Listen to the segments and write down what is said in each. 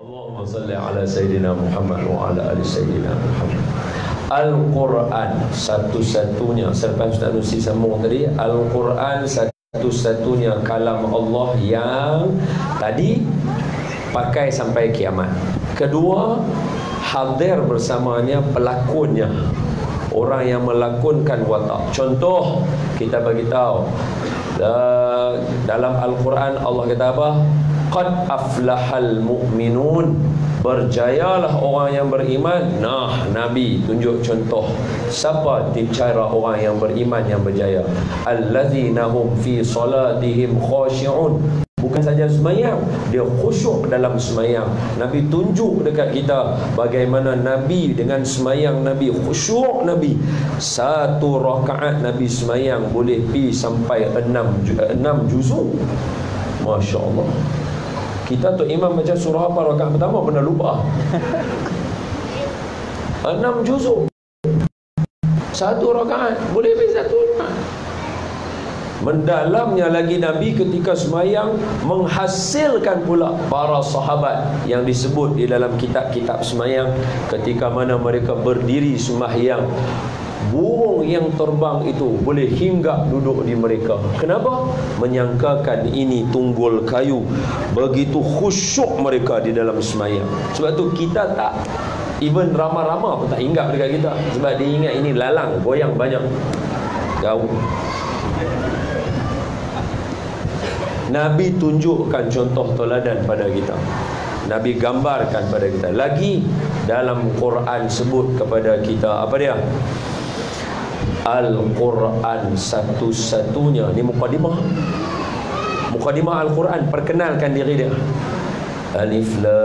Allahumma salli ala Sayyidina Muhammad wa ala ali Sayyidina Muhammad. Al-Quran satu-satunya, selepas Ustaz Nusi sambung tadi, Al-Quran satu-satunya kalam Allah yang tadi pakai sampai kiamat. Kedua, hadir bersamanya pelakonnya, orang yang melakonkan watak. Contoh, kita bagi tahu dalam Al-Quran Allah kata apa? Qad aflahal mu'minun, berjayalah orang yang beriman. Nah, Nabi tunjuk contoh siapa cara orang yang beriman yang berjaya. Allazina hum fi salatihim khashi'un, bukan saja semayang, dia khusyuk dalam semayang. Nabi tunjuk dekat kita bagaimana Nabi dengan semayang Nabi, khusyuk Nabi. Satu rakaat Nabi semayang boleh pi sampai 6 juzuk. Masya Allah. Kita tu imam baca surah apa rakaat pertama pernah lupa. 6 juzuk satu rakaat, boleh pi satu rakaat. Mendalamnya lagi Nabi ketika semayang menghasilkan pula para sahabat yang disebut di dalam kitab-kitab semayang, ketika mana mereka berdiri semayang, burung yang terbang itu boleh hinggap duduk di mereka. Kenapa? Menyangkakan ini tunggul kayu. Begitu khusyuk mereka di dalam semayang. Sebab tu kita tak, even ramah-ramah pun tak hinggap dekat kita, sebab dia ingat ini lalang, goyang banyak, gaul. Nabi tunjukkan contoh teladan pada kita. Nabi gambarkan pada kita. Lagi dalam Quran sebut kepada kita, apa dia? Al-Quran satu-satunya. Ini mukadimah. Mukadimah Al-Quran, perkenalkan diri dia. Alif Lam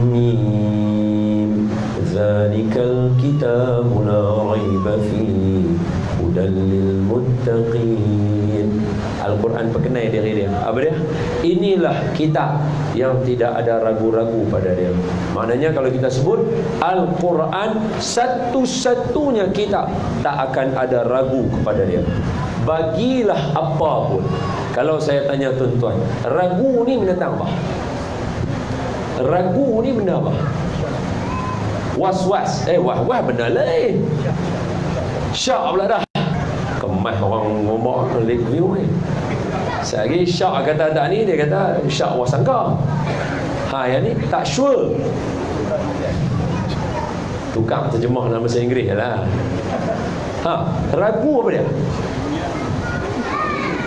Mim, Zalikal kitabu la raiba fihi hudal lil muttaqin. Al-Quran perkenal diri dia. Apa dia? Inilah kitab yang tidak ada ragu-ragu pada dia. Maknanya kalau kita sebut Al-Quran satu-satunya kitab, tak akan ada ragu kepada dia. Bagilah apa pun. Kalau saya tanya tuan-tuan, ragu ni benda apa? Ragu ni benda apa? Was-was. Was-was benda lain. Syak pula dah. Kemas orang ngomong review ni. Sehari Syak kata tak ni, dia kata Syak wasangka. Yang ni tak sure. Tukar terjemah dalam bahasa Inggeris lah. Ragu apa dia?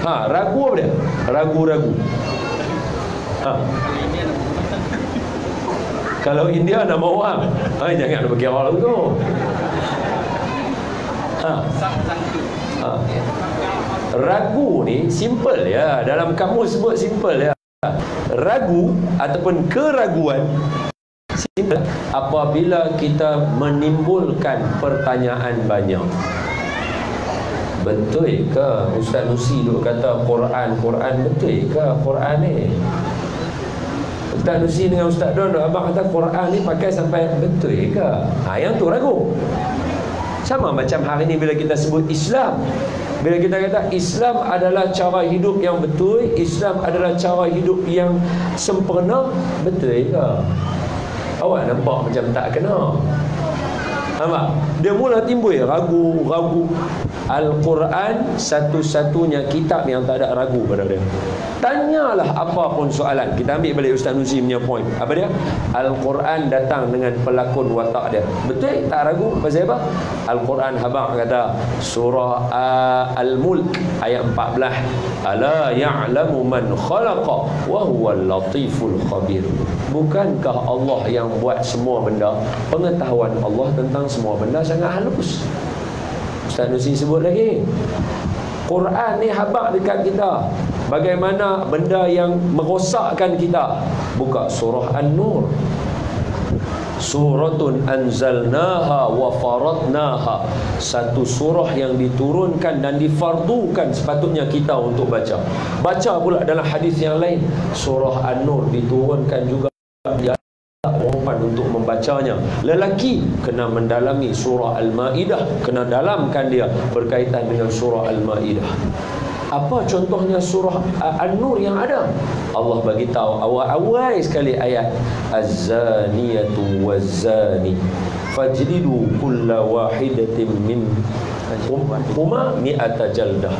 Ragu apa dia? Ragu-ragu. Kalau India nama orang, jangan bagi orang tu. Ragu ni simple ya. Dalam kamus sebut simple ya. Ragu ataupun keraguan simple apabila kita menimbulkan pertanyaan banyak. Betul ke Ustaz Nusi duk kata Quran betul ke Quran ni? Ustaz Nusi dengan Ustaz Don abang kata Quran ni pakai sampai betul ke? Yang tu ragu. Sama macam hari ni bila kita sebut Islam. Bila kita kata Islam adalah cara hidup yang betul, Islam adalah cara hidup yang sempurna, betul ke? Awak nampak macam tak kena. Nampak? Dia mula timbul ragu. Al-Quran satu-satunya kitab yang tak ada ragu pada dia. Tanyalah apa pun soalan. Kita ambil balik Ustaz Nusi punya point. Apa dia? Al-Quran datang dengan pelakon watak dia. Betul? Tak ragu. Pasal apa? Al-Quran habaq kata surah Al-Mulk ayat 14. Ala ya'lamu man khalaqa wa huwal latiful khabir. Bukankah Allah yang buat semua benda? Pengetahuan Allah tentang semua benda sangat halus. Ustaz Nusi sebut lagi, Quran ni habaq dekat kita. Bagaimana benda yang merosakkan kita. Buka surah An-Nur. Suratun anzalnaha wa faradnaha. Satu surah yang diturunkan dan difardukan sepatutnya kita untuk baca. Baca pula dalam hadis yang lain, surah An-Nur diturunkan juga perempuan untuk membacanya. Lelaki kena mendalami surah Al-Maidah, kena dalamkan dia berkaitan dengan surah Al-Maidah. Apa contohnya surah An-Nur yang ada? Allah bagi tahu awal-awal sekali ayat, az-zaniyatu waz-zani fajlidu kulla wahidatin min huma mi'ata jaldah.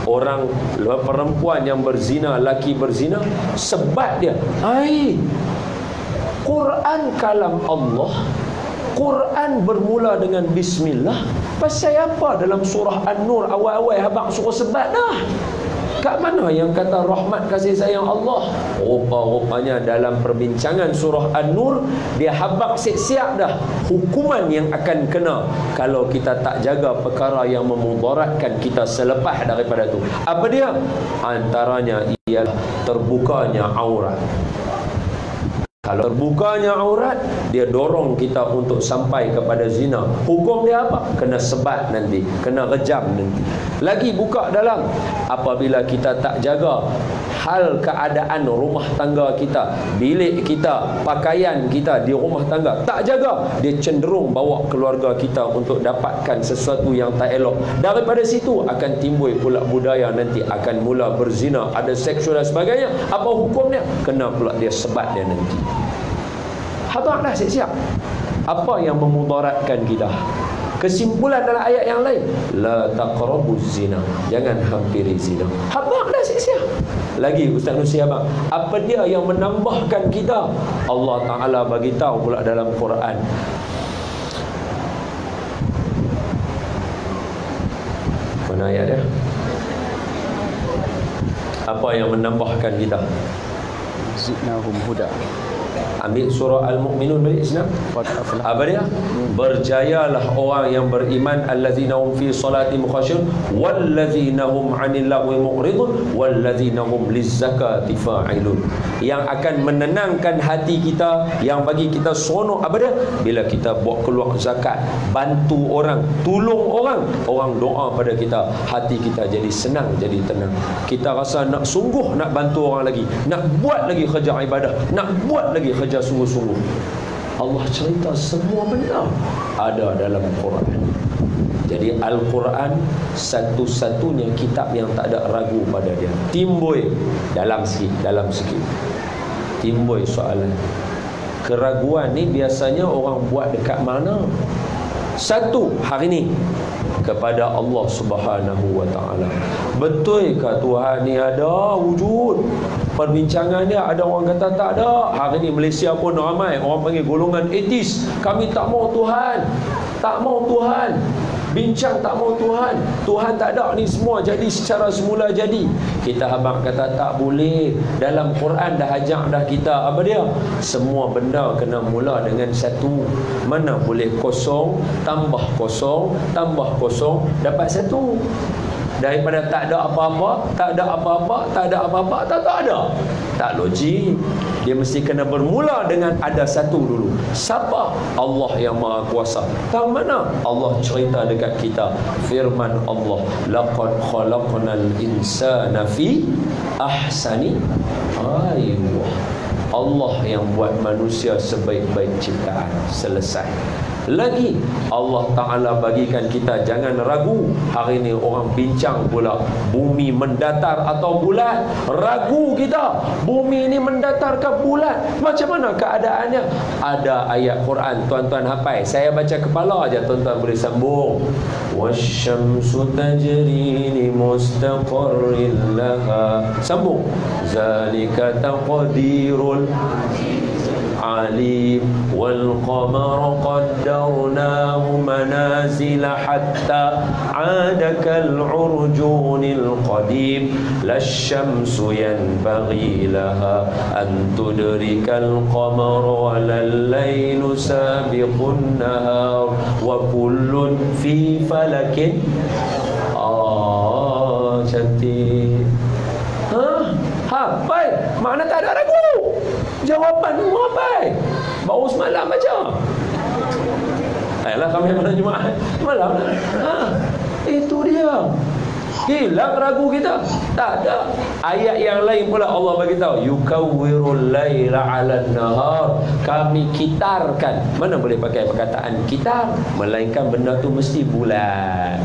Orang perempuan yang berzina, laki berzina, sebat dia. Quran kalam Allah, Quran bermula dengan bismillah. Pasal apa dalam surah An-Nur awal-awal habang suruh sebat dah? Kat mana yang kata rahmat kasih sayang Allah? Rupa-rupanya dalam perbincangan surah An-Nur, dia habaq siap-siap dah hukuman yang akan kena kalau kita tak jaga perkara yang memudaratkan kita selepas daripada tu. Apa dia? Antaranya ialah terbukanya aurat. Kalau terbukanya aurat, dia dorong kita untuk sampai kepada zina. Hukum dia apa? Kena sebat nanti, kena rejam nanti. Lagi buka dalam, apabila kita tak jaga hal keadaan rumah tangga kita, bilik kita, pakaian kita di rumah tangga, tak jaga, dia cenderung bawa keluarga kita untuk dapatkan sesuatu yang tak elok. Daripada situ akan timbul pula budaya nanti akan mula berzina, ada seksual dan sebagainya. Apa hukumnya? Kena pula dia sebat dia nanti. Habaq dah siap-siap. Apa yang memudaratkan kita? Kesimpulan dalam ayat yang lain, la taqrabuz zina, jangan hampiri zina. Habaq dah siap-siap. Lagi Ustaz Nusi abang, apa dia yang menambahkan kita? Allah Ta'ala bagi tahu pula dalam Quran. Mana ayat dia? Apa yang menambahkan kita? Zidnahum huda. Ambil surah Al-Mu'minun balik Islam. Apa dia? Berjayalah orang yang beriman, allazina hum fi salatihim khashi'un wallazina hum 'anil lagwi mu'ridun wallazina hum lizzakati fa'ilun. Yang akan menenangkan hati kita, yang bagi kita seronok apa dia? Bila kita buat keluar zakat, bantu orang, tolong orang, orang doa pada kita, hati kita jadi senang, jadi tenang. Kita rasa nak sungguh nak bantu orang lagi, nak buat lagi kerja ibadah, nak buat lagi kerja sungguh-sungguh. Allah cerita semua benda ada dalam Quran. Jadi Al-Quran satu-satunya kitab yang tak ada ragu pada dia. Timbul dalam sikit timbul soalan. Keraguan ni biasanya orang buat dekat mana? Satu, hari ni kepada Allah Subhanahu wa ta'ala. Betulkah Tuhan ni ada wujud? Perbincangan dia ada orang kata tak ada. Hari ni Malaysia pun ramai orang panggil golongan etis. Kami tak mau Tuhan. Tak mau Tuhan. Bincang tak mau Tuhan. Tuhan tak ada, ni semua jadi secara semula jadi. Kita habang kata tak boleh. Dalam Quran dah ajak dah kita. Apa dia? Semua benda kena mula dengan satu. Mana boleh kosong, tambah kosong, tambah kosong, dapat satu. Daripada tak ada apa-apa, tak ada apa-apa, tak ada apa-apa, tak ada. Tak logik. Dia mesti kena bermula dengan ada satu dulu. Siapa? Allah yang Maha Kuasa. Tahu mana? Allah cerita dekat kita. Firman Allah, laqad khalaqnal insana fi ahsani taqwim. Allah yang buat manusia sebaik-baik ciptaan. Selesai. Lagi Allah Ta'ala bagikan kita jangan ragu. Hari ni orang bincang pula bumi mendatar atau bulat. Ragu kita, bumi ni mendatar ke bulat, macam mana keadaannya? Ada ayat Quran, tuan-tuan hafal. Saya baca kepala aja, tuan-tuan boleh sambung. Wasyamsu tajri li mustaqarrin laha. Sambung. Zalika taqdirul alim wal qamara qaddarnahu manazila hatta 'ada kal 'urjunil qadim lasyamsu yanbaghi laha an tudrikal qamara walal lailu sabiqun nahar wa kullun fi falakin. Cantik. Hafal. Makna tak ada ragu. Jawapan semua hafal. Baru semalam baca. Ayolah kami malam Jumaat. Malam. Itu dia. Hilang ragu kita. Tak ada. Ayat yang lain pula Allah bagi tahu, yukawwirul laila 'alan nahar. Kami kitarkan. Mana boleh pakai perkataan kitar, melainkan benda tu mesti bulat.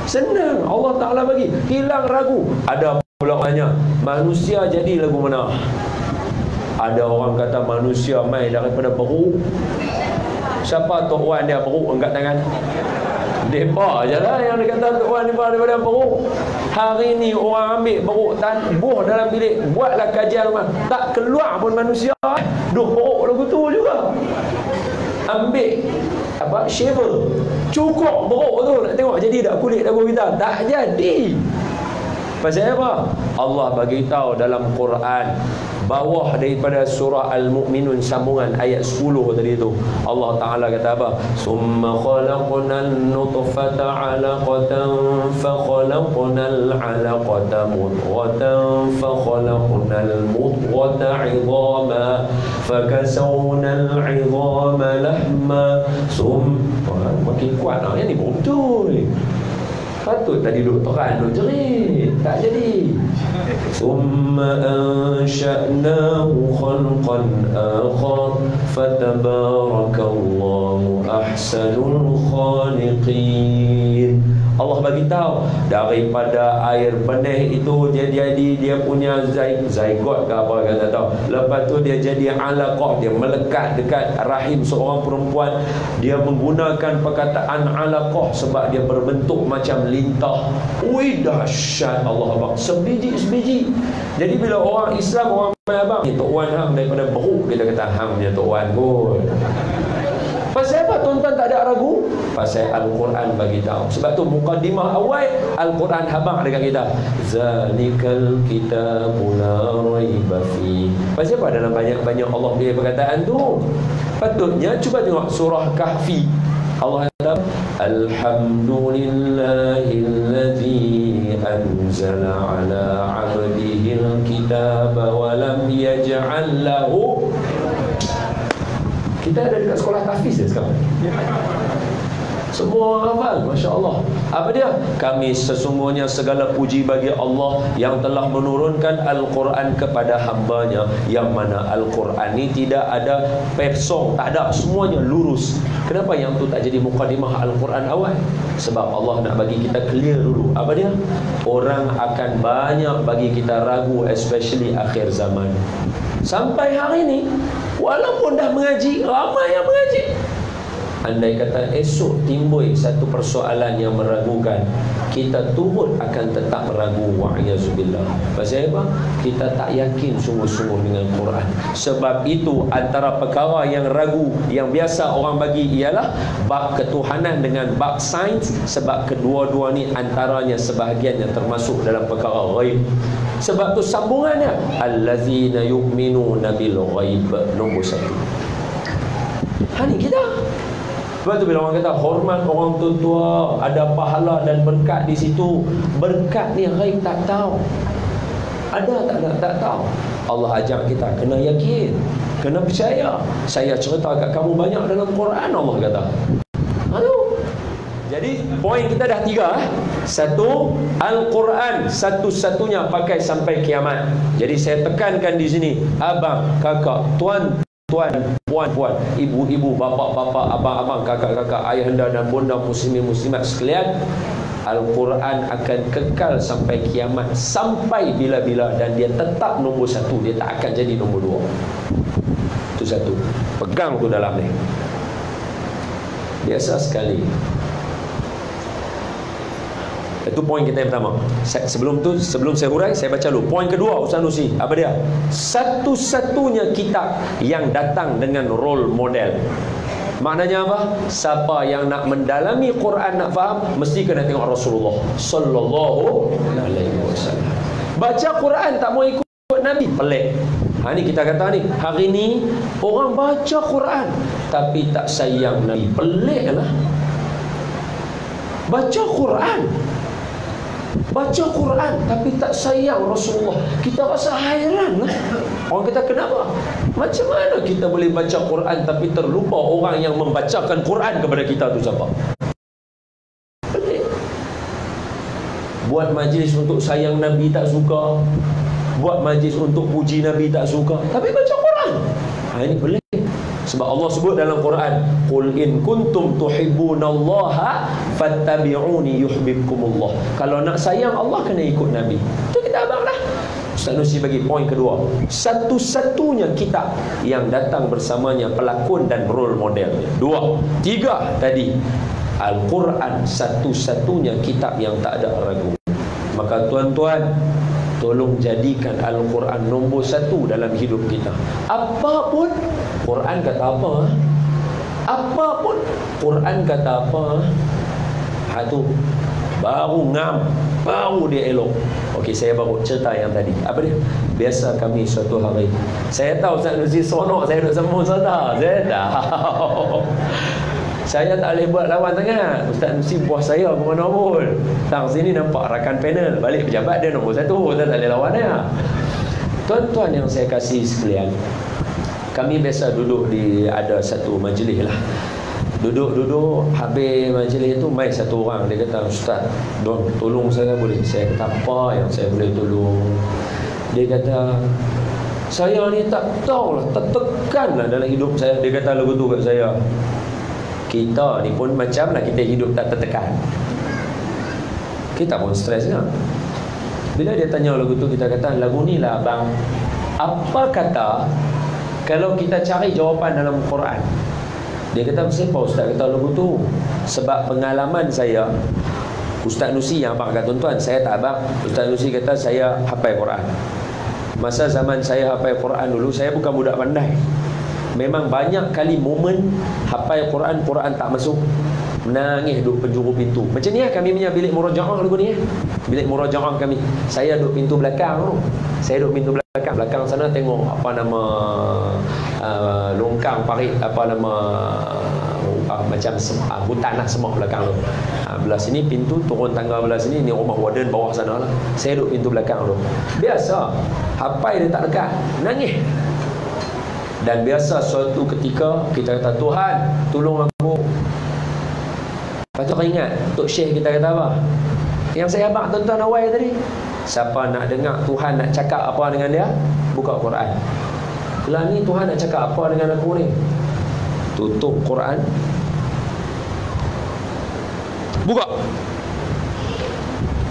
Senang. Allah Ta'ala bagi hilang ragu. Ada pula banyak manusia jadi lagu mana. Ada orang kata manusia mai daripada beruk. Siapa Tok Wan dia beruk angkat tangan? Depa je lah yang dia kata Tok Wan daripada beruk. Hari ni orang ambil beruk buh dalam bilik, buatlah kajian rumah, tak keluar pun manusia. Duk beruk lagu tu juga. Ambil shaver, cukup beruk tu, nak tengok jadi tak kulit lagu kita? Tak jadi. Pasal apa? Allah bagi tahu dalam Quran, bawah daripada surah Al-Mu'minun, sambungan ayat 10 tadi tu, Allah Ta'ala kata apa? Summa khalaqnal nutfata 'alaqatan fa khalaqnal 'alaqata mudghatan fa khalaqnal mudghata 'idhama fa kasawnal 'idhama lahma makin kuat lah yang ni betul. Patut tadi duduk terang, duduk jerit. Tak jadi. Summa ansha'nahu khalqan akhar fatabarakallahu ahsanul khaliqin. Allah bagi tahu daripada air benih itu dia jadi dia punya zygot ke apa kan tak tahu. Lepas tu dia jadi alaqah, dia melekat dekat rahim seorang perempuan. Dia menggunakan perkataan alaqah sebab dia berbentuk macam lintah. Ui dahsyat Allah abang. Sebiji-sebiji. Jadi bila orang Islam, orang abang ni Tok Wan hang daripada beruk, kita kata hang punya Tok Wan pun. Pasal apa tuan-tuan tak ada ragu? Pasal Al-Quran bagi tahu. Sebab tu mukadimah awal Al-Quan habaq dekat kita. Zalikal kitabu la raiba fi. Pasal apa dalam banyak-banyak Allah dia perkataan tu? Patutnya cuba tengok surah Kahfi. Allah kata alhamdulillahilladzi anzala ala 'abdihil kitaba wa lam yaj'al lahu. Kita ada dekat sekolah tahfiz dia sekarang. Semua orang hafal, Masya Allah. Apa dia? Kami sesungguhnya segala puji bagi Allah yang telah menurunkan Al-Quran kepada hambanya, yang mana Al-Quran ni tidak ada pesong, tak ada, semuanya lurus. Kenapa yang tu tak jadi mukadimah Al-Quran awal? Sebab Allah nak bagi kita clear dulu. Apa dia? Orang akan banyak bagi kita ragu, especially akhir zaman. Sampai hari ni, walaupun dah mengaji, ramai yang mengaji. Andai kata esok timbul satu persoalan yang meragukan, kita turut akan tetap meragu. Wa'iyyazubillah. Pasal apa? Kita tak yakin sungguh-sungguh dengan Quran. Sebab itu antara perkara yang ragu, yang biasa orang bagi ialah bab ketuhanan dengan bab sains. Sebab kedua-dua ni antaranya sebahagian yang termasuk dalam perkara ghaib. Sebab tu sambungannya allazina yu'minuna bil ghaib, nombor 1. Ni kita. Sebab tu bila orang kata hormat orang tua, ada pahala dan berkat di situ. Berkat ni ghaib tak tahu. Ada tak ada? Tak tahu. Allah ajak kita kena yakin, kena percaya. Saya cerita kat kamu banyak dalam Quran, Allah kata. Jadi poin kita dah 3. 1, Al-Quran satu-satunya pakai sampai kiamat. Jadi saya tekankan di sini, abang, kakak, tuan, puan, ibu-ibu, bapa-bapa, abang-abang, kakak-kakak, ayahanda dan bunda, muslimin-muslimat sekalian, Al-Quran akan kekal sampai kiamat, sampai bila-bila, dan dia tetap nombor 1, dia tak akan jadi nombor 2. Itu satu. Pegang tu dalam ni. Biasa sekali. Itu poin kita yang pertama. Sebelum saya hurai, saya baca dulu. Poin kedua, Ustaz Nusi, apa dia? Satu-satunya kitab yang datang dengan role model. Maknanya apa? Siapa yang nak mendalami Quran, nak faham, mesti kena tengok Rasulullah sallallahu alaihi wasallam. Baca Quran tak mau ikut Nabi, pelik. Ni kita kata ni, hari ni orang baca Quran tapi tak sayang Nabi. Pelik lah. Baca Quran tapi tak sayang Rasulullah. Kita rasa hairan lah. Orang kata kenapa? Macam mana kita boleh baca Quran tapi terlupa orang yang membacakan Quran kepada kita tu siapa? Pelik. Buat majlis untuk sayang Nabi tak suka, buat majlis untuk puji Nabi tak suka, tapi baca Quran. Ini pelik. Sebab Allah sebut dalam Quran, qul in kuntum tuhibbunallaha fattabi'uni yuhibbukumullah. Kalau nak sayang Allah kena ikut Nabi. Itu kita abang dah. Ustaz Nusi bagi poin kedua, satu-satunya kitab yang datang bersamanya pelakon dan role modelnya. 2, 3 tadi, Al-Quran satu-satunya kitab yang tak ada ragu. Maka tuan-tuan, tolong jadikan Al-Quran nombor 1 dalam hidup kita. Apapun Quran kata apa, apapun Quran kata apa, tu baru ngam, baru dia elok. Okey, saya baru cerita yang tadi. Apa dia? Biasa kami suatu hari, saya tahu Ustaz Nusi seronok saya duduk sambung cerita. Saya tahu saya tak boleh buat lawan sangat. Ustaz Nusi buah saya ke mana pun. Tang sini nampak rakan panel, balik pejabat dia nombor 1. Saya tak boleh lawan dia. Tuan-tuan yang saya kasih sekalian, kami biasa duduk di ada satu majlis lah. Duduk-duduk, habis majlis itu mai satu orang, dia kata, Ustaz, Don, tolong saya boleh? Saya kata, apa yang saya boleh tolong? Dia kata, saya ni tak tahu lah, tertekan lah dalam hidup saya. Dia kata lagu tu kat saya, kita ni pun macam lah, kita hidup tak tertekan, kita pun stres kan. Bila dia tanya lagu tu, kita kata, lagu ni lah abang, apa kata kalau kita cari jawapan dalam Quran? Dia kata, kenapa Ustaz kata lagu tu? Sebab pengalaman saya, Ustaz Nusi yang abang kata tuan-tuan, saya tak abang. Ustaz Nusi kata saya hafal Quran. Masa zaman saya hafal Quran dulu, saya bukan budak pandai. Memang banyak kali momen hafal Quran, Quran tak masuk, menangis duduk penjuru pintu. Macam ni lah kami punya bilik murajaah lagu ni. Bilik murajaah kami, saya duduk pintu belakang tu. Saya duduk pintu belakang. Belakang sana tengok apa nama longkang parit, apa nama macam hutan lah semak belakang tu. Belah sini pintu, turun tangga belah sini, ni rumah warden bawah sana lah. Saya duduk pintu belakang tu. Biasa hafal dia tak dekat, nangis. Dan biasa suatu ketika kita kata, Tuhan tolong aku. Lepas tu kau ingat Tok Syekh kita kata apa? Yang saya abang tuan-tuan awal tadi, siapa nak dengar Tuhan nak cakap apa dengan dia, buka Quran. Lah ni Tuhan nak cakap apa dengan aku ni, tutup Quran, buka,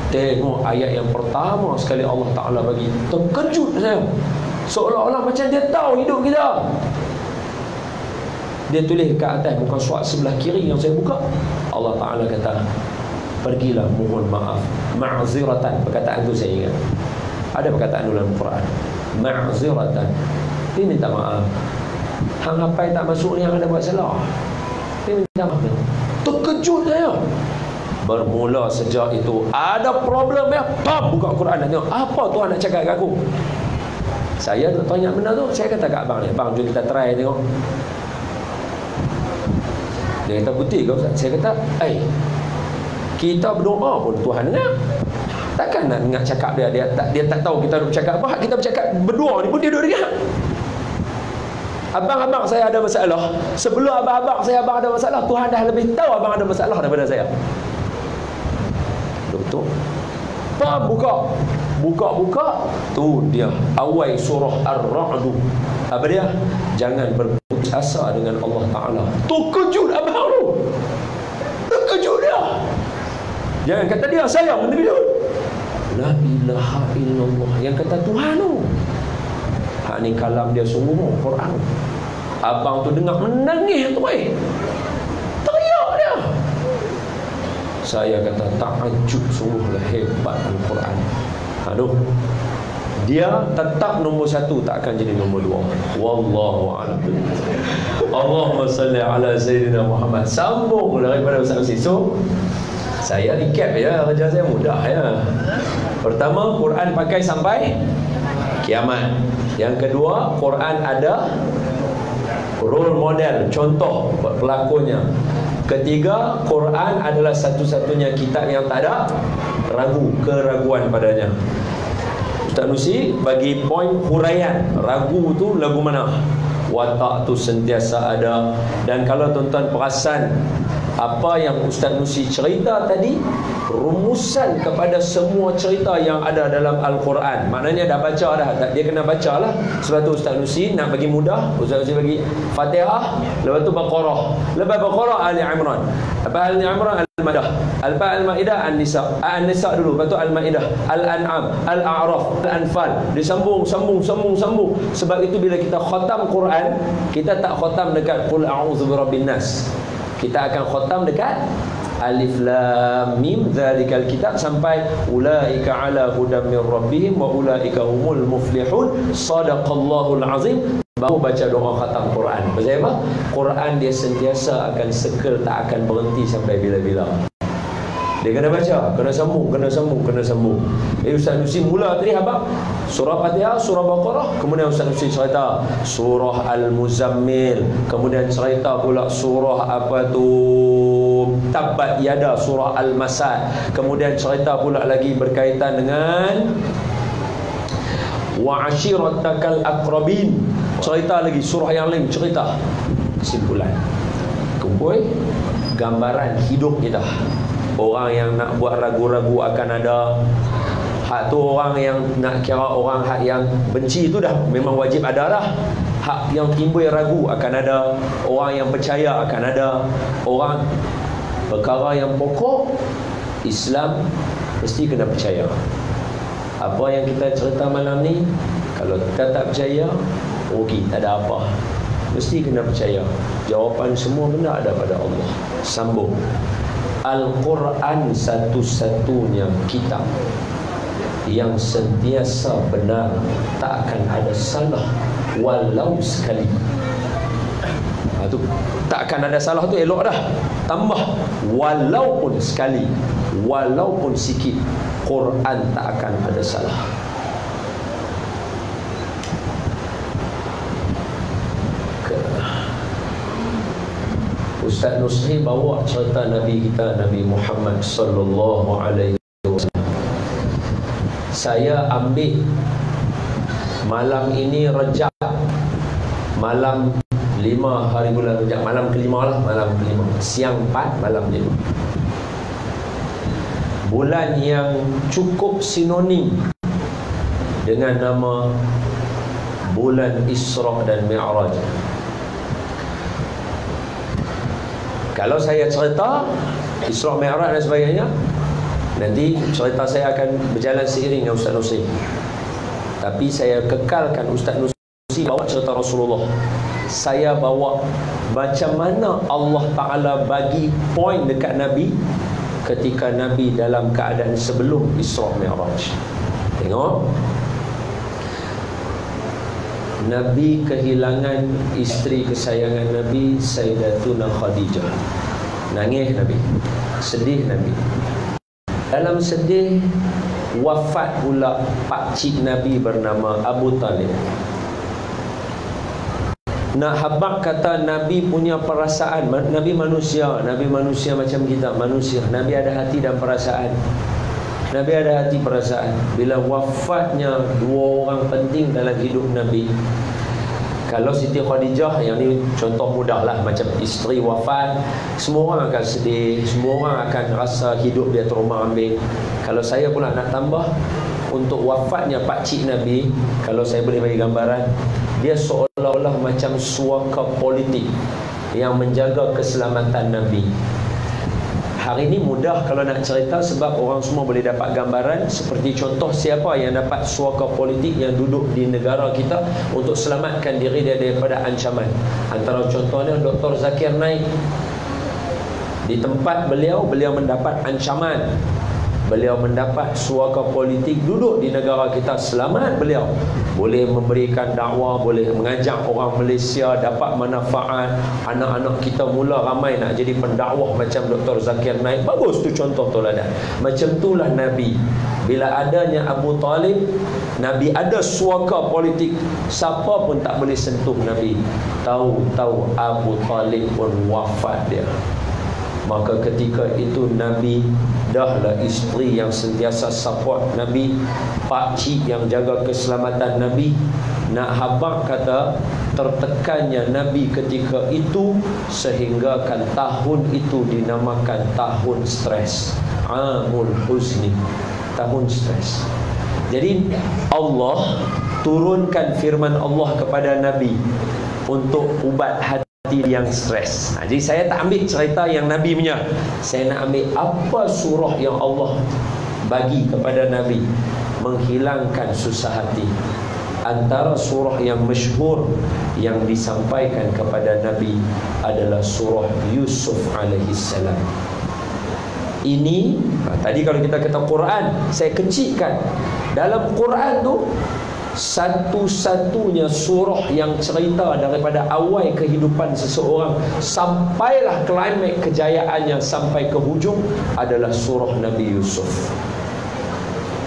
tengok ayat yang pertama sekali Allah Ta'ala bagi. Terkejut saya, seolah-olah macam dia tahu hidup kita. Dia tulis kat atas muka surat sebelah kiri yang saya buka, Allah Ta'ala kata, pergilah mohon maaf, ma'ziratan. Perkataan tu saya ingat, ada perkataan dalam Quran, ma'ziratan, dia minta maaf. Hang hafal tak masuk ni, yang ada buat salah, dia minta maaf. Terkejut saya. Bermula sejak itu ada problem ya, pam, buka Quran dan tengok apa Tuhan nak cakap kat aku. Saya tak tanya benda tu, saya kata kat abang ni, bang jom kita try tengok. Dia kata, putih ke Ustaz? Saya kata, kita berdoa pun Tuhan dengar. Takkan nak dengar cakap dia tak tahu kita nak bercakap apa. Kita bercakap berdua ni pun dia duduk dengar. Abang-abang saya ada masalah, sebelum abang-abang saya ada masalah, Tuhan dah lebih tahu abang ada masalah daripada saya. Betul? Pam, buka, tu dia awal surah Ar-Ra'd. Apa dia? Jangan berputus asa dengan Allah Ta'ala. Terkejut abang tu, terkejut dia. Jangan kata dia sayang Nabi tu, la ilaha illallah, yang kata Tuhan tu. Hak ni kalam dia sungguh Quran. Abang tu dengar menangis tu, teriak dia. Saya kata takjub, sungguhlah hebat Al-Quran. Aduh, dia tetap nombor 1, tak akan jadi nombor 2. Wallahu a'lam. Allahumma salli ala Sayyidina Muhammad. Sambung daripada Ustaz Nusi. So, saya recap ya, kerja saya mudah ya. Pertama, Quran pakai sampai kiamat. Yang kedua, Quran ada role model, contoh pelakunya. Ketiga, Quran adalah satu-satunya kitab yang tak ada keraguan padanya. Ustaz Nusi bagi poin huraian ragu tu lagu mana. Watak tu sentiasa ada. Dan kalau tuan-tuan perasan, Apa yang Ustaz Nusi cerita tadi rumusan kepada semua cerita yang ada dalam Al-Quran. Maknanya dah baca dah, dia kena baca lah. Sebab tu Ustaz Nusi nak bagi mudah, Ustaz Nusi bagi Fatihah, lepas tu Baqarah, lepas Baqarah Ali Imran, lepas Ali Imran Al-Ma'idah, lepas Al-Ma'idah An-Nisa, An-Nisa dulu, lepas tu Al-Ma'idah, Al-An'am, Al-A'raf, Al-Anfal. Disambung, sambung. Sebab itu bila kita khatam Quran, kita tak khatam dekat Qul a'udzu birabbin nas. Kita akan khatam dekat Alif Lam Mim Zalikal Kitab sampai ulaika ala hudam min rabbihim wa ulaika humul muflihun. Sadaqallahul azim. Baru baca doa khatam Quran. Pasal apa? Quran dia sentiasa akan sekel, tak akan berhenti sampai bila-bila. Dia kena baca, kena sambung. Ustaz Nusi mula tadi apa? Surah Fatihah, surah Baqarah, kemudian Ustaz Nusi cerita surah Al-Muzammil, kemudian cerita pula surah apa tu, Tabbat Yada, surah Al-Masad, kemudian cerita pula lagi berkaitan dengan wa ashiratakal aqrabin, cerita lagi surah yang lain, cerita kesimpulan, kumpul gambaran hidup kita. Orang yang nak buat ragu-ragu akan ada hak tu, orang yang nak kira orang hak yang benci tu dah memang wajib ada dah. Hak yang timbul ragu akan ada, orang yang percaya akan ada. Orang perkara yang pokok Islam mesti kena percaya. Apa yang kita cerita malam ni, kalau kita tak percaya, rugi, tak ada apa. Mesti kena percaya. Jawapan semua benda ada pada Allah. Sambung. Al-Quran satu-satunya kitab yang sentiasa benar, tak akan ada salah walau sekali. Tu tak akan ada salah tu elok dah. Tambah walaupun sekali, walaupun sikit, Quran tak akan ada salah. Ustaz Nusri bawa cerita Nabi kita, Nabi Muhammad sallallahu alaihi wasallam. Saya ambil malam ini Rejab, malam 5 hari bulan Rejab, malam kelima lah, malam kelima, siang 4, malam 5. Bulan yang cukup sinonim dengan nama bulan Isra dan Mi'raj. Kalau saya cerita Isra Mi'raj dan sebagainya, nanti cerita saya akan berjalan seiring dengan Ustaz Nusri. Tapi saya kekalkan Ustaz Nusri bawa cerita Rasulullah. Saya bawa macam mana Allah Ta'ala bagi poin dekat Nabi ketika Nabi dalam keadaan sebelum Isra Mi'raj. Tengok, Nabi kehilangan isteri kesayangan Nabi, Sayyidatuna Khadijah. Nangis Nabi, sedih Nabi. Dalam sedih, wafat pula pakcik Nabi bernama Abu Talib. Nak habaq kata Nabi punya perasaan. Nabi manusia macam kita, manusia. Nabi ada hati dan perasaan. Nabi ada hati perasaan. Bila wafatnya dua orang penting dalam hidup Nabi, kalau Siti Khadijah, yang ni contoh mudah lah, macam isteri wafat, semua orang akan sedih, semua orang akan rasa hidup dia terombang-ambing. Kalau saya pula nak tambah, untuk wafatnya pakcik Nabi, kalau saya boleh bagi gambaran, dia seolah-olah macam suaka politik yang menjaga keselamatan Nabi. Hari ini mudah kalau nak cerita sebab orang semua boleh dapat gambaran. Seperti contoh, siapa yang dapat suaka politik yang duduk di negara kita untuk selamatkan diri dia daripada ancaman. Antara contohnya Dr. Zakir Naik. Di tempat beliau mendapat ancaman, beliau mendapat suaka politik, duduk di negara kita, selamat beliau. Boleh memberikan dakwah, boleh mengajak orang Malaysia dapat manfaat. Anak-anak kita mula ramai nak jadi pendakwah macam Dr. Zakir Naik. Bagus tu contoh toladan. Macam itulah Nabi. Bila adanya Abu Talib, Nabi ada suaka politik, siapa pun tak boleh sentuh Nabi. Tahu-tahu Abu Talib pun wafat dia. Maka ketika itu Nabi dahlah isteri yang sentiasa support Nabi, pakcik yang jaga keselamatan Nabi. Nak habaq kata tertekannya Nabi ketika itu sehinggakan tahun itu dinamakan tahun stres, Amul Huzni, tahun stres. Jadi Allah turunkan firman Allah kepada Nabi untuk ubat hati yang stres. Jadi saya tak ambil cerita yang Nabi punya, saya nak ambil apa surah yang Allah bagi kepada Nabi menghilangkan susah hati. Antara surah yang masyhur yang disampaikan kepada Nabi adalah surah Yusuf alaihissalam. Ini tadi kalau kita kata Quran, saya kecilkan. Dalam Quran tu satu-satunya surah yang cerita daripada awal kehidupan seseorang sampailah klimaks kejayaannya sampai ke hujung adalah surah Nabi Yusuf.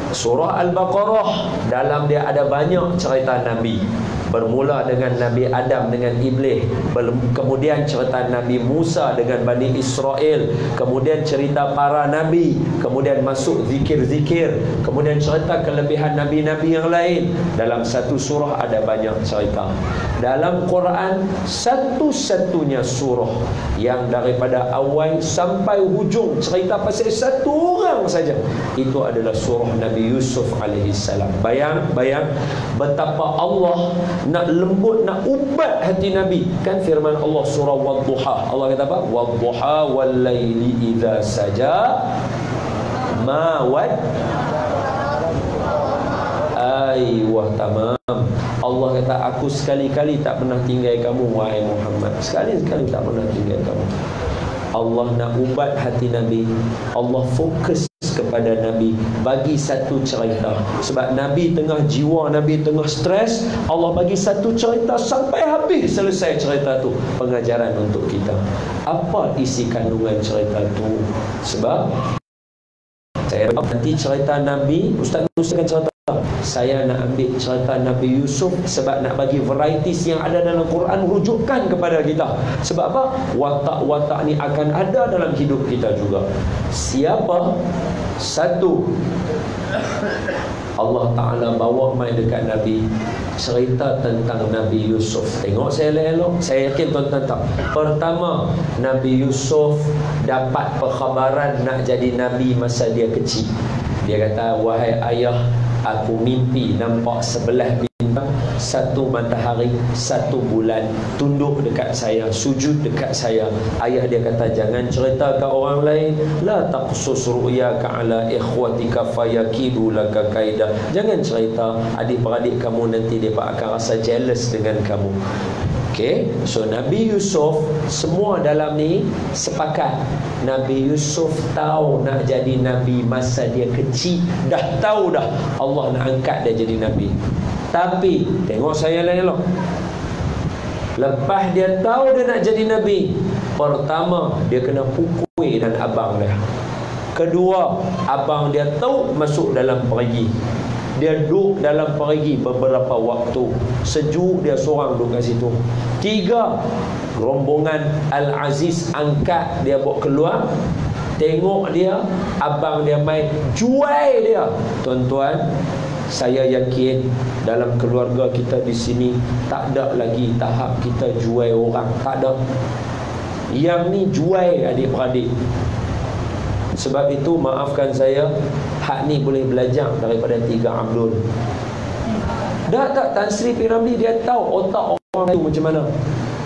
Surah Al-Baqarah, dalam dia ada banyak cerita Nabi. Bermula dengan Nabi Adam dengan Iblis, kemudian cerita Nabi Musa dengan Bani Israel, kemudian cerita para Nabi, kemudian masuk zikir-zikir, kemudian cerita kelebihan Nabi-Nabi yang lain. Dalam satu surah ada banyak cerita. Dalam Quran, satu-satunya surah yang daripada awal sampai hujung cerita pasal satu orang saja, itu adalah surah Nabi Yusuf alaihissalam. Bayang betapa Allah nak lembut, nak ubat hati Nabi. Kan firman Allah surah Wadduha, Allah kata apa? Wadduha wal laili idza saja ma wad. Wah, tamam. Allah kata aku sekali-kali tak pernah tinggal kamu wahai Muhammad. Sekali-sekali tak pernah tinggal kamu. Allah nak ubat hati Nabi. Allah fokus kepada Nabi, bagi satu cerita. Sebab Nabi tengah jiwa Nabi tengah stres, Allah bagi satu cerita sampai habis, selesai cerita tu. Pengajaran untuk kita. Apa isi kandungan cerita tu? Sebab saya nanti cerita Nabi, Ustaz Nus akan cerita. Saya nak ambil cerita Nabi Yusuf sebab nak bagi varieties yang ada dalam Quran rujukan kepada kita. Sebab apa? Watak-watak ni akan ada dalam hidup kita juga. Siapa? Satu, Allah Ta'ala bawa mai dekat Nabi, cerita tentang Nabi Yusuf. Tengok saya elok, saya yakin tuan-tuan tak. Pertama, Nabi Yusuf dapat perkhabaran nak jadi Nabi masa dia kecil. Dia kata, wahai ayah, aku mimpi nampak sebelah bintang, satu matahari, satu bulan tunduk dekat saya, sujud dekat saya. Ayah dia kata, jangan cerita ke orang lain. La taqsus ru'yaka ala ikhwatika fayakidu laka kaida. Jangan cerita, adik-beradik kamu nanti dia akan rasa jealous dengan kamu. Okay, so Nabi Yusuf, semua dalam ni sepakat. Nabi Yusuf tahu nak jadi Nabi masa dia kecil. Dah tahu dah Allah nak angkat dia jadi Nabi. Tapi tengok saya elok. Lepas dia tahu dia nak jadi Nabi, pertama dia kena pukul dan abang dia. Kedua, abang dia tahu masuk dalam perigi. Dia duduk dalam perigi beberapa waktu. Sejuk dia seorang duduk kat situ. Tiga, rombongan Al-Aziz angkat dia bawa keluar. Tengok dia, abang dia main, jual dia. Tuan-tuan, saya yakin dalam keluarga kita di sini tak ada lagi tahap kita jual orang. Tak ada. Yang ni jual adik-beradik. Sebab itu maafkan saya, hak ni boleh belajar daripada Tiga Abdul. Dah tak Tan Sri P. Ramlee, dia tahu otak orang tu macam mana.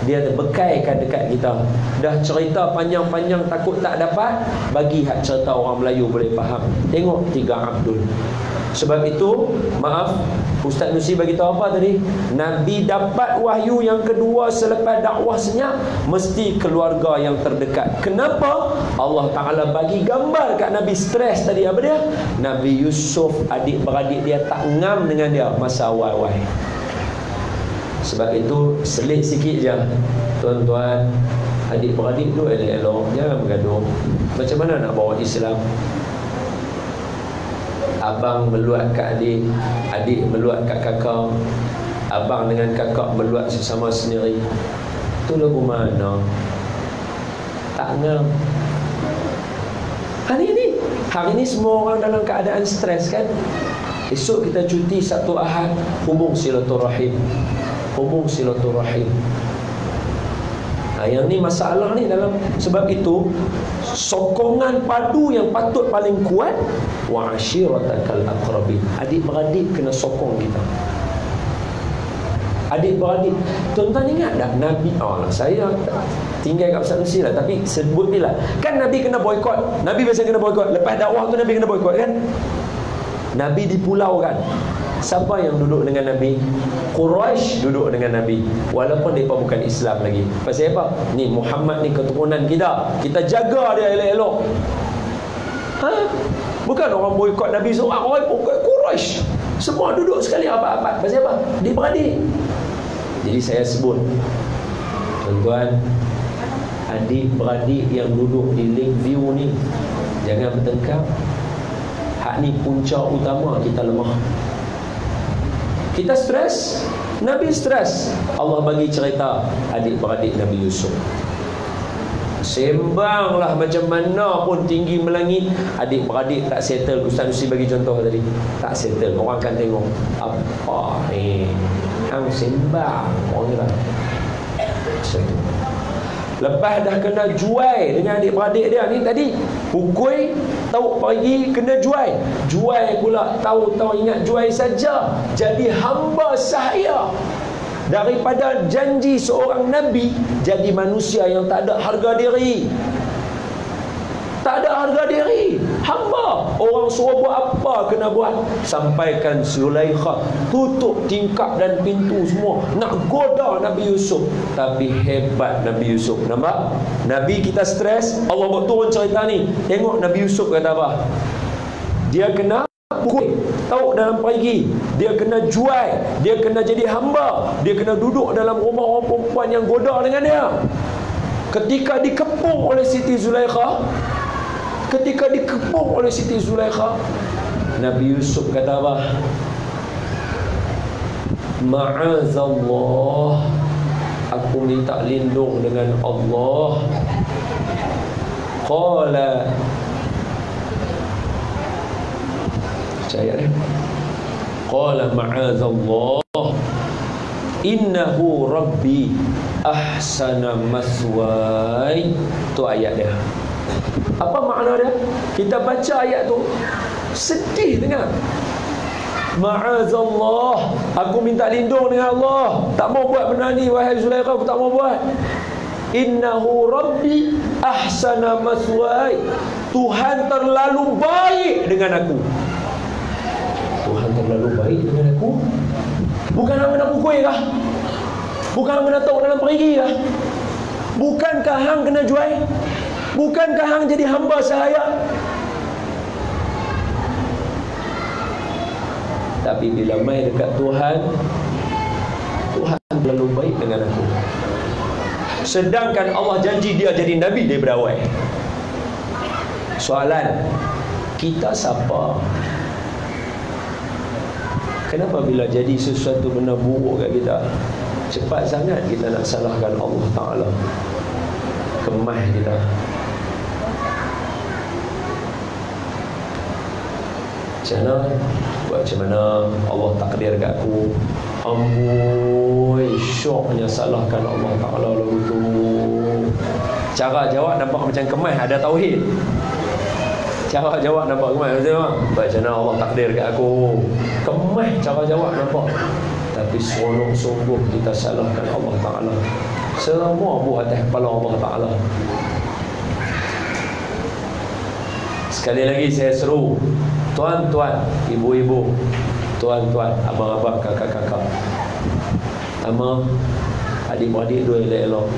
Dia bekaikan dekat kita. Dah cerita panjang-panjang takut tak dapat, bagi hak cerita orang Melayu boleh faham. Tengok Tiga Abdul. Sebab itu, maaf, Ustaz Nusi bagi tahu apa tadi? Nabi dapat wahyu yang kedua selepas dakwah senyap, mesti keluarga yang terdekat. Kenapa? Allah Ta'ala bagi gambar kat Nabi stres tadi. Apa dia? Nabi Yusuf, adik-beradik dia tak ngam dengan dia masa awal-awal. Sebab itu, selit sikit je. Tuan-tuan, adik-beradik tu elok-elok, jangan bergaduh. Macam mana nak bawa Islam? Abang meluat kat adik, adik meluat kat kakak, abang dengan kakak meluat sesama sendiri. Itu lagu mana? Tak ngam. Hari ini semua orang dalam keadaan stres kan. Esok kita cuti Sabtu Ahad, hubung silaturahim. Yang ni masalah ni dalam. Sebab itu sokongan padu yang patut paling kuat, wa ashiratakal aqrabin. Adik-beradik kena sokong kita. Adik-beradik. Tuan-tuan ingat tak Nabi, saya tinggal kat Ustaz Nusi lah, tapi sebut ni lah. Kan Nabi kena boykot. Nabi biasa kena boykot. Lepas dakwah tu Nabi kena boykot kan. Nabi di pulau kan. Siapa yang duduk dengan Nabi? Quraisy duduk dengan Nabi, walaupun mereka bukan Islam lagi. Pasal apa? Ni Muhammad ni keturunan kita, kita jaga dia elok-elok. Bukan orang boykot Nabi seorang, orang boykot Quraisy. Semua duduk sekali apa-apa. Pasal apa? Dia beradik. Jadi saya sebut, tuan-tuan, adik-beradik yang duduk di Lakeview ni, jangan bertengkar. Hak ni punca utama kita lemah. Kita stres, Nabi stres. Allah bagi cerita adik-beradik Nabi Yusuf. Sembanglah macam mana pun tinggi melangit, adik-beradik tak settle. Ustaz Nusi bagi contoh tadi, tak settle. Orang akan tengok, apa ni, hang sembang orang kata. Lepas dah kena jual dengan adik-beradik dia ni tadi, pukul tahu pagi kena jual pula, tahu-tahu ingat jual saja, jadi hamba sahaya. Daripada janji seorang Nabi, jadi manusia yang tak ada harga diri. Hamba. Orang suruh buat apa kena buat. Sampaikan Zulaikha tutup tingkap dan pintu semua, nak goda Nabi Yusuf. Tapi hebat Nabi Yusuf. Nampak? Nabi kita stres, Allah buat turun cerita ni. Tengok Nabi Yusuf kata apa? Dia kena pukul, tahu dalam pagi, dia kena jual, dia kena jadi hamba, dia kena duduk dalam rumah orang perempuan yang goda dengan dia. Ketika dikepung oleh Siti Zulaikha, Nabi Yusuf kata apa? Ma'azallah, aku minta lindung dengan Allah. Qala, percaya dia. Qala ma'azallah, innahu rabbi ahsana maswai. Tu ayat dia. Apa makna dia? Kita baca ayat tu sedih dengar. Ma'azallah, aku minta lindung dengan Allah. Tak mau buat benda ni wahai Zulaikha, aku tak mau buat. Innahu rabbi ahsana maswai. Tuhan terlalu baik dengan aku. Bukan hang nak pukul kah? Bukan hang nak tahu dalam perigi kah? Bukankah hang kena jual? Bukankah hang jadi hamba sahaya? Tapi bila mai dekat Tuhan, Tuhan terlalu baik dengan aku. Sedangkan Allah janji dia jadi Nabi daripada awal. Soalan, kita siapa? Kenapa bila jadi sesuatu benda buruk kat kita, cepat sangat kita nak salahkan Allah Ta'ala? Kemah kita. Macam mana Allah takdir kat aku. Amboi, syoknya salahkan Allah Ta'ala lalu tu. Cara jawab nampak macam kemah, ada tauhid. Cara jawab nampak kemah macam mana Allah takdir kat aku. Kemah cara jawab nampak. Tapi seronok sungguh kita salahkan Allah Ta'ala. Semua buah atas kepala Allah Ta'ala. Sekali lagi saya seru, tuan-tuan, ibu-ibu, tuan-tuan, abang-abang, kakak-kakak, ama adik-beradik dua elok-elok.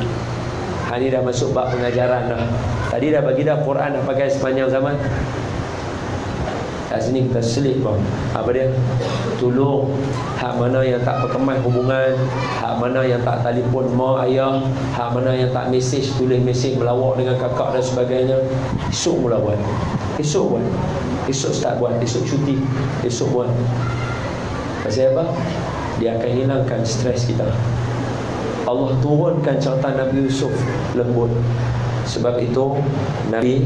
Hari dah masuk bab pengajaran dah. Tadi dah bagi dah Quran dah pakai sepanjang zaman. Kat sini kita selip bang. Apa dia? Tolong hak mana yang tak perkemai hubungan, hak mana yang tak telefon mak ayah, hak mana yang tak mesej, tulis mesej melawak dengan kakak dan sebagainya. Esok mula buat. Esok buat. Esok start buat. Esok cuti. Esok buat. Pasal apa? Dia akan hilangkan stres kita. Allah turunkan cerita Nabi Yusuf lembut. Sebab itu Nabi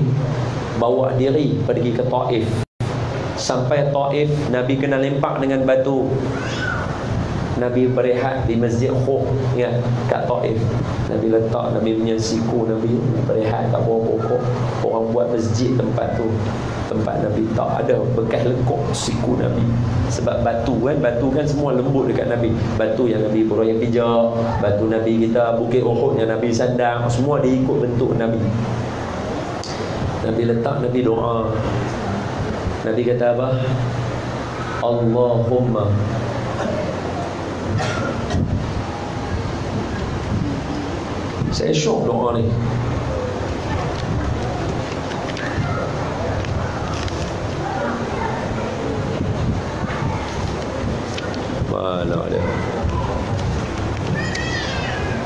bawa diri pergi ke Taif. Sampai Taif, Nabi kena lempak dengan batu. Nabi berehat di Masjid Khuf, ingat, kat Taif. Nabi letak Nabi punya siku, Nabi berehat kat bawah pokok. Orang buat masjid tempat tu, tempat Nabi tak ada bekas lekuk siku Nabi. Sebab batu kan semua lembut dekat Nabi. Batu yang Nabi Ibrahim pijak, batu Nabi kita, bukit Uhud yang Nabi sandang, semua dia ikut bentuk Nabi. Nabi letak, Nabi doa. Nabi kata apa? Allahumma, saya syok doa ni. Mana dia?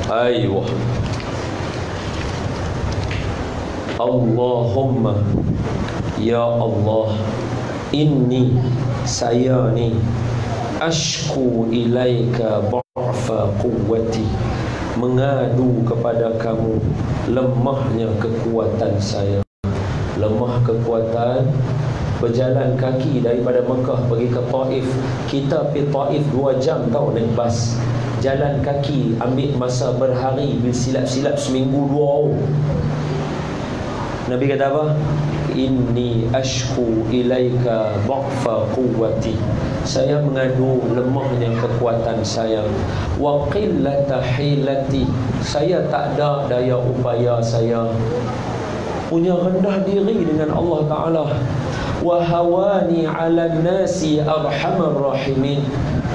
Ayuh. Allahumma, ya Allah, inni, saya ni, ashku ilaika dha'fa quwwati, mengadu kepada kamu lemahnya kekuatan saya. Lemah kekuatan. Berjalan kaki daripada Mekah pergi ke Taif. Kita pergi Taif 2 jam tau naik bas. Jalan kaki ambil masa berhari, silap-silap seminggu 2 hari. Nabi kata apa? Inni ashku ilaika dha'fa quwwati, saya mengadu lemahnya kekuatan saya. Wa qillata hilati, saya tak ada daya upaya saya. Punya rendah diri dengan Allah Ta'ala. Wa hawani ala nasi arhamar rahimin,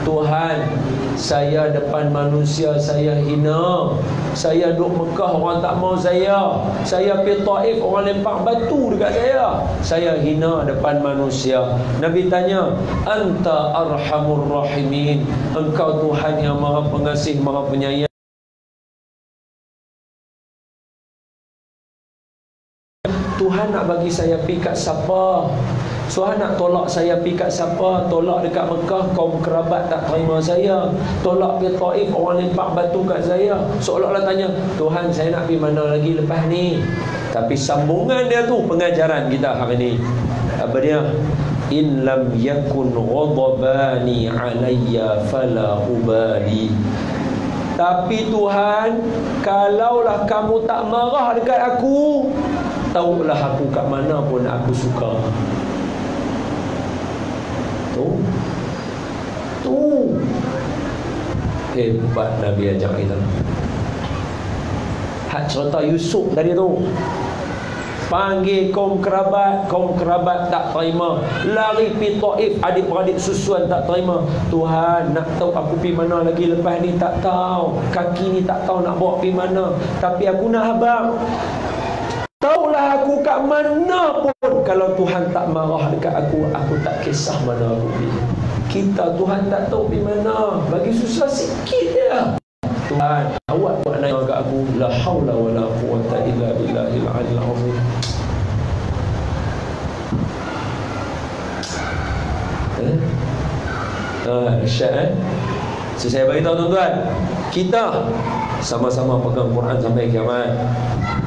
Tuhan, saya depan manusia saya hina. Saya duduk Mekah, orang tak mau saya. Saya pergi Taif, orang lempar batu dekat saya. Saya hina depan manusia. Nabi tanya, Anta arhamur rahimin, engkau Tuhan yang maha pengasih, maha penyayang. Tuhan nak bagi saya pergi kat siapa? Tuhan nak tolak saya pergi kat siapa? Tolak dekat Mekah, kaum kerabat tak terima saya. Tolak pergi Taif, orang lempar batu kat saya. Seolah-olah tanya, Tuhan, saya nak pergi mana lagi lepas ni? Tapi sambungan dia tu pengajaran kita hari ni. Apa dia? In lam yakun ghadabani alayya fala ubali. Tapi Tuhan, kalaulah kamu tak marah dekat aku, tahulah aku kat mana pun aku suka. Tu hebat Nabi ajak kita. Hak cerita Yusuf tadi tu, panggil kaum kerabat tak terima. Lari pergi Taif, adik-beradik susuan tak terima. Tuhan, nak tahu aku pergi mana lagi lepas ni? Tak tahu. Kaki ni tak tahu nak bawa pergi mana. Tapi aku nak abang, taulah aku kat mana pun. Kalau Tuhan tak marah dekat aku tak kisah mana aku pergi. Kita Tuhan tak tahu pergi mana, bagi susah sikit dia. Tuhan, awak buat naik kat aku. La haula wa la quwwata illa billahil aliyil azim. Dahsyat. So, saya beritahu tuan-tuan, kita sama-sama pegang Quran sampai kiamat.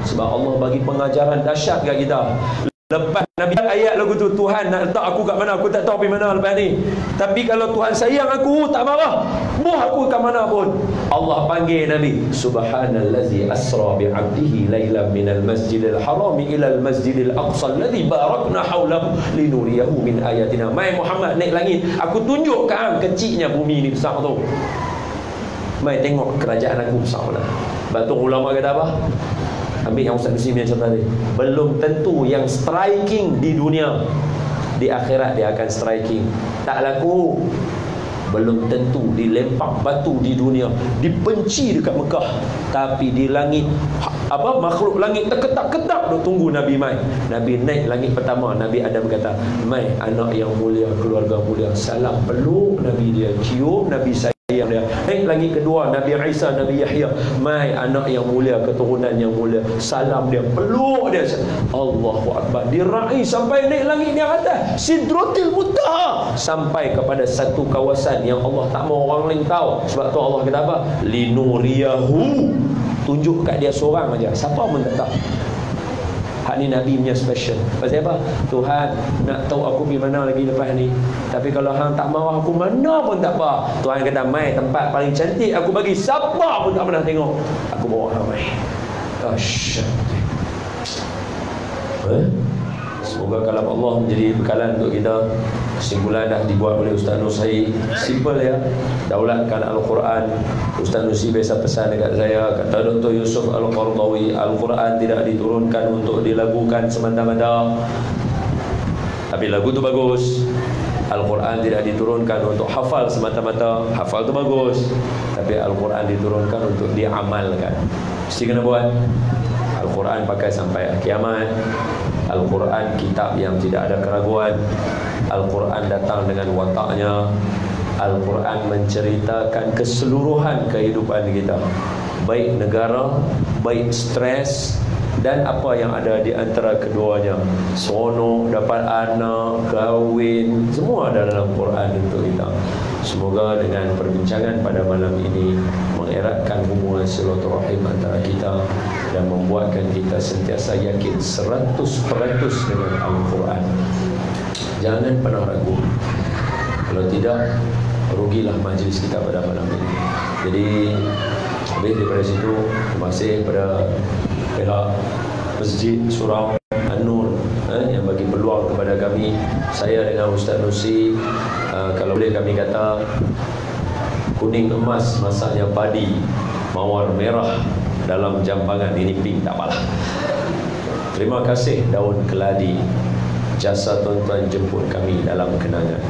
Sebab Allah bagi pengajaran dahsyat kat kita. Lepas Nabi ayat lagu tu, Tuhan nak letak aku kat mana, aku tak tahu pergi mana lepas ni. Tapi kalau Tuhan sayang aku, tak marah, buh aku kat mana pun. Allah panggil Nabi, Subhanallazi asra bi'abdihi laylan minal masjidil harami ilal masjidil aqsa alladhi barakna hawlahu linuriyahu min ayatina. Mai Muhammad naik langit, aku tunjuk kan kecilnya bumi ni besar tu. Mai tengok kerajaan aku besar mana. Batu ulama kata apa? Ambil yang Ustaz Nusi punya cerita tadi. Belum tentu yang striking di dunia, di akhirat dia akan striking. Tak laku. Belum tentu dilempar batu di dunia, dibenci dekat Mekah, tapi di langit makhluk langit terketak-ketak duk tunggu Nabi mai. Nabi naik langit pertama, Nabi Adam kata, mai anak yang mulia, keluarga mulia. Salam, peluk Nabi dia, cium Nabi sayang dia. Naik langit kedua, Nabi Isa, Nabi Yahya, mai anak yang mulia, keturunan yang mulia. Salam dia, peluk dia. Allahu Akbar. Diraih sampai naik langit yang atas, Sidratil Muntaha, sampai kepada satu kawasan yang Allah tak mau orang lain tahu. Sebab tu Allah kata apa? Linuriyahu, tunjuk kat dia seorang aja, siapa pun tak tahu. Hak ni Nabi punya special. Pasal apa? Tuhan nak tahu aku pergi mana lagi lepas ni. Tapi kalau hang tak marah aku mana pun tak apa. Tuhan kata mai tempat paling cantik aku bagi, siapa pun tak pernah tengok. Aku bawa hang mai. Asyik. Semoga kalam Allah menjadi bekalan untuk kita. Kesimpulan dah dibuat oleh Ustaz Nur Syahid. Simple ya. Daulatkan Al-Quran. Ustaz Nusi biasa pesan dekat saya, kata Dr. Yusuf Al-Qardawi, Al-Quran tidak diturunkan untuk dilagukan semata-mata. Tapi lagu tu bagus. Al-Quran tidak diturunkan untuk hafal semata-mata. Hafal tu bagus. Tapi Al-Quran diturunkan untuk diamalkan. Mesti kena buat. Al-Quran pakai sampai kiamat. Al-Quran kitab yang tidak ada keraguan. Al-Quran datang dengan wataknya. Al-Quran menceritakan keseluruhan kehidupan kita, baik negara, baik stres dan apa yang ada di antara keduanya. Seronok, dapat anak, kahwin, semua ada dalam Quran untuk kita. Semoga dengan perbincangan pada malam ini mengeratkan hubungan silaturahim antara kita dan membuatkan kita sentiasa yakin 100% dengan Al-Quran. Jangan pernah ragu. Kalau tidak, rugilah majlis kita pada malam ini. Jadi habis daripada situ, terima kasih kepada pihak Masjid Surau An-Nur yang bagi peluang kepada kami. Saya dengan Ustaz Nusi, kalau boleh kami kata kuning emas masaknya padi, mawar merah dalam jambangan ini pink, tak apalah. Terima kasih daun keladi, jasa tuan-tuan jemput kami dalam kenangan.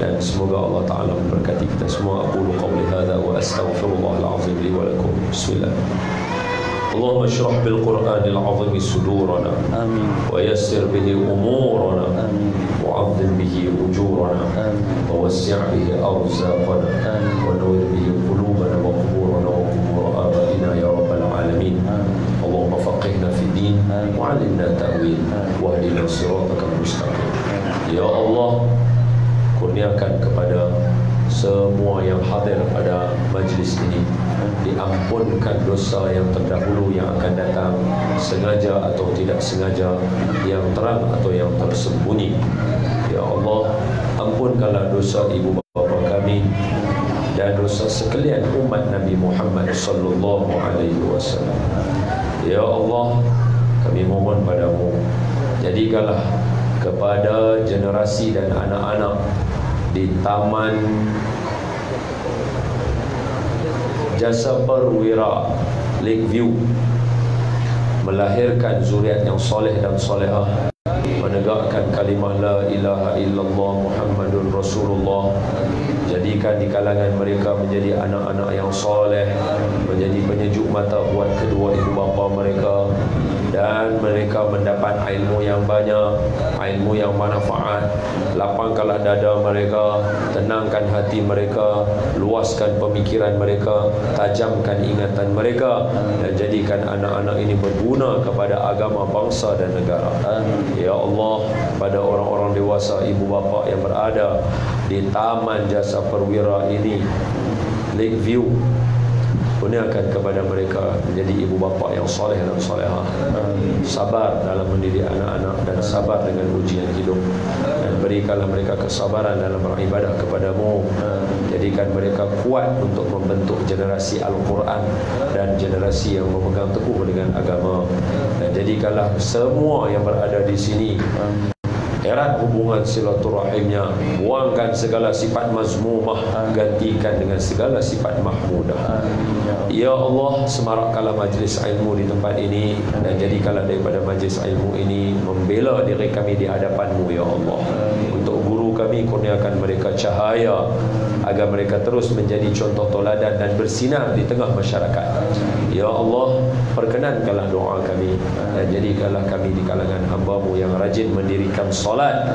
Dan semoga Allah Ta'ala memberkati kita semua. Aqulu qawli hadha wa astaghfirullahal azim li wa lakum. Bismillah. Allahumma shrah bil Qur'anil azim sudurana. Amin. Wa yassir bihi umurana. Amin. Wa 'azzim bihi ujurana. Amin. Wa wassi' bihi arzaqana. Amin. Wa nawwir bihi qulubana wa quburana wa qubur abaina ya rabbal alamin. Amin. Allahumma faqihna fi din wa 'allimna ta'wil wa hdina siratal mustaqim. Ya Allah, kurniakan kepada semua yang hadir pada majlis ini, diampunkan dosa yang terdahulu yang akan datang, sengaja atau tidak sengaja, yang terang atau yang tersembunyi. Ya Allah, ampunkanlah dosa ibu bapa kami dan dosa sekalian umat Nabi Muhammad sallallahu alaihi wasallam. Ya Allah, kami mohon padamu, jadikanlah kepada generasi dan anak-anak di Taman Jasa Perwira Lakeview melahirkan zuriat yang soleh dan solehah, menegakkan kalimah la ilaha illallah Muhammadun Rasulullah. Jadikan di kalangan mereka menjadi anak-anak yang soleh, menjadi penyejuk mata buat kedua ibu bapa mereka, dan mereka mendapat ilmu yang banyak, ilmu yang manfaat. Lapangkanlah dada mereka, tenangkan hati mereka, luaskan pemikiran mereka, tajamkan ingatan mereka, dan jadikan anak-anak ini berguna kepada agama, bangsa dan negara. Ya Allah, pada orang-orang dewasa, ibu bapa yang berada di Taman Jasa Perwira ini, Lakeview, kurniakan kepada mereka menjadi ibu bapa yang soleh dan solehah, sabar dalam mendidik anak-anak dan sabar dengan ujian hidup, dan berikanlah mereka kesabaran dalam beribadah kepadamu. Jadikan mereka kuat untuk membentuk generasi Al-Quran dan generasi yang memegang teguh dengan agama, dan jadikanlah semua yang berada di sini erat hubungan silaturahimnya, buangkan segala sifat mazmumah, gantikan dengan segala sifat mahmudah. Ya Allah, semarakkanlah majlis ilmu di tempat ini, dan jadikanlah daripada majlis ilmu ini membela diri kami di hadapan-Mu ya Allah. Untuk guru kami, kurniakan mereka cahaya agar mereka terus menjadi contoh toladan dan bersinar di tengah masyarakat. Ya Allah, perkenankanlah doa kami, dan jadikanlah kami di kalangan hamba-Mu yang rajin mendirikan salat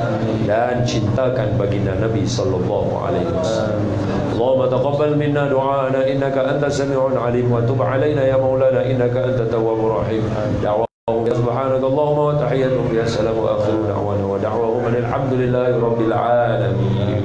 dan cintakan baginda Nabi sallallahu alaihi wasallam. Allahumma taqabbal minna du'ana innaka antas sami'un alim, wa tub alaina ya maulana innaka antat tawwabur rahim. Subhanaka Allahumma wa tahiyyatuhum ya salam, wa akhiru da'wana wa da'wahum alhamdulillahi rabbil alamin.